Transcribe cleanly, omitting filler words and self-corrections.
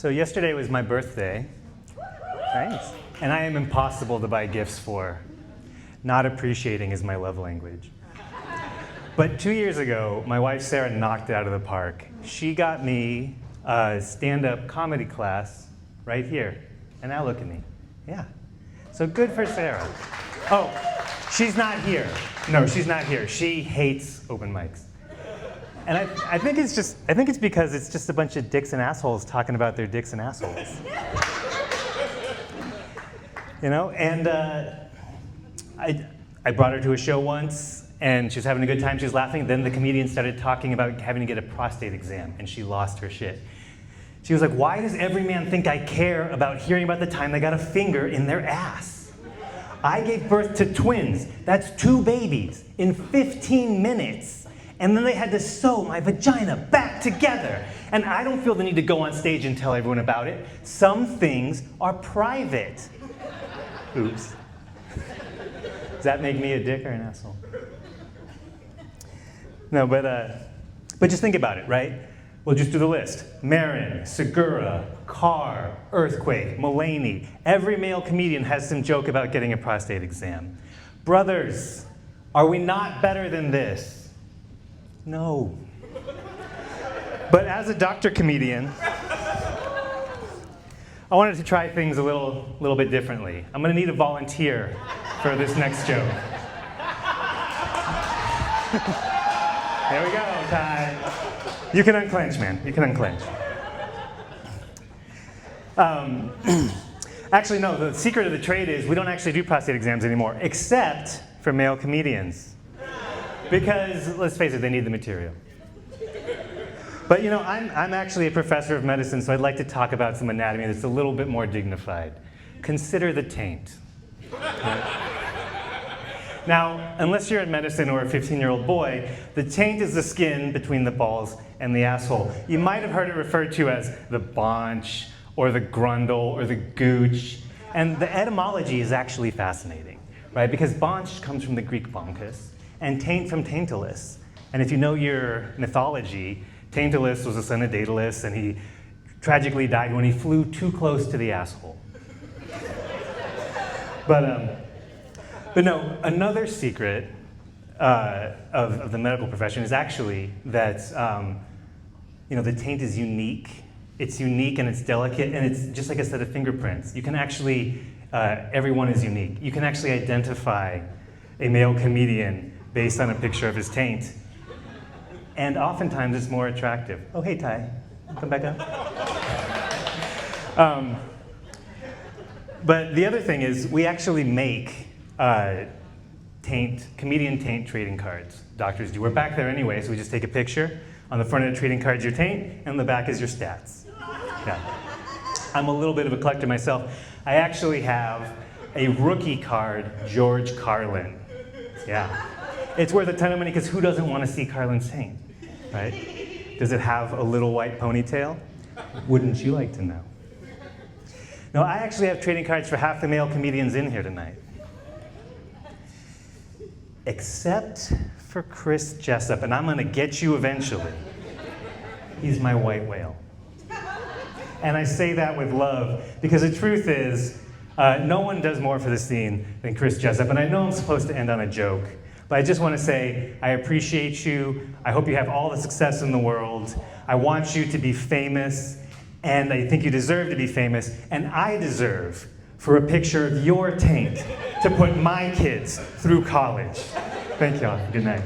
So yesterday was my birthday. Thanks. And I am impossible to buy gifts for. Not appreciating is my love language. But 2 years ago, my wife Sarah knocked it out of the park. She got me a stand-up comedy class right here. And now look at me. Yeah. So good for Sarah. Oh, she's not here. No, she's not here. She hates open mics. And I think it's because it's just a bunch of dicks and assholes talking about their dicks and assholes. You know, and I brought her to a show once, and she was having a good time, she was laughing. Then the comedian started talking about having to get a prostate exam, and she lost her shit. She was like, why does every man think I care about hearing about the time they got a finger in their ass? I gave birth to twins, that's 2 babies, in 15 minutes. And then they had to sew my vagina back together. And I don't feel the need to go on stage and tell everyone about it. Some things are private. Oops. Does that make me a dick or an asshole? No, but just think about it, right? We'll just do the list. Marin, Segura, Carr, Earthquake, Mulaney. Every male comedian has some joke about getting a prostate exam. Brothers, are we not better than this? No. But as a doctor comedian, I wanted to try things a little bit differently. I'm going to need a volunteer for this next joke. There we go, Ty. You can unclench, man. You can unclench. Actually, no, the secret of the trade is we don't actually do prostate exams anymore, except for male comedians. Because, let's face it, they need the material. But you know, I'm actually a professor of medicine, so I'd like to talk about some anatomy that's a little bit more dignified. Consider the taint. Now, unless you're in medicine or a 15-year-old boy, the taint is the skin between the balls and the asshole. You might have heard it referred to as the paunch, or the grundle, or the gooch. And the etymology is actually fascinating, right? Because paunch comes from the Greek bonkus, and taint from Tantalus. And if you know your mythology, Tantalus was the son of Daedalus, and he tragically died when he flew too close to the asshole. But no, another secret of the medical profession is actually that you know, the taint is unique. It's unique and it's delicate, and it's just like a set of fingerprints. You can actually, everyone is unique. You can actually identify a male comedian based on a picture of his taint. And oftentimes it's more attractive. Oh, hey, Ty. Come back up. But the other thing is we actually make comedian taint trading cards. Doctors do. We're back there anyway, so we just take a picture. On the front of the trading card is your taint, and on the back is your stats. Yeah. I'm a little bit of a collector myself. I actually have a rookie card, George Carlin. Yeah. It's worth a ton of money because who doesn't want to see Carlin's taint, right? Does it have a little white ponytail? Wouldn't you like to know? No, I actually have trading cards for half the male comedians in here tonight. Except for Chris Jessup, and I'm going to get you eventually. He's my white whale. And I say that with love because the truth is, no one does more for the scene than Chris Jessup. And I know I'm supposed to end on a joke, but I just want to say I appreciate you. I hope you have all the success in the world. I want you to be famous, and I think you deserve to be famous, and I deserve for a picture of your taint to put my kids through college. Thank y'all. Good night.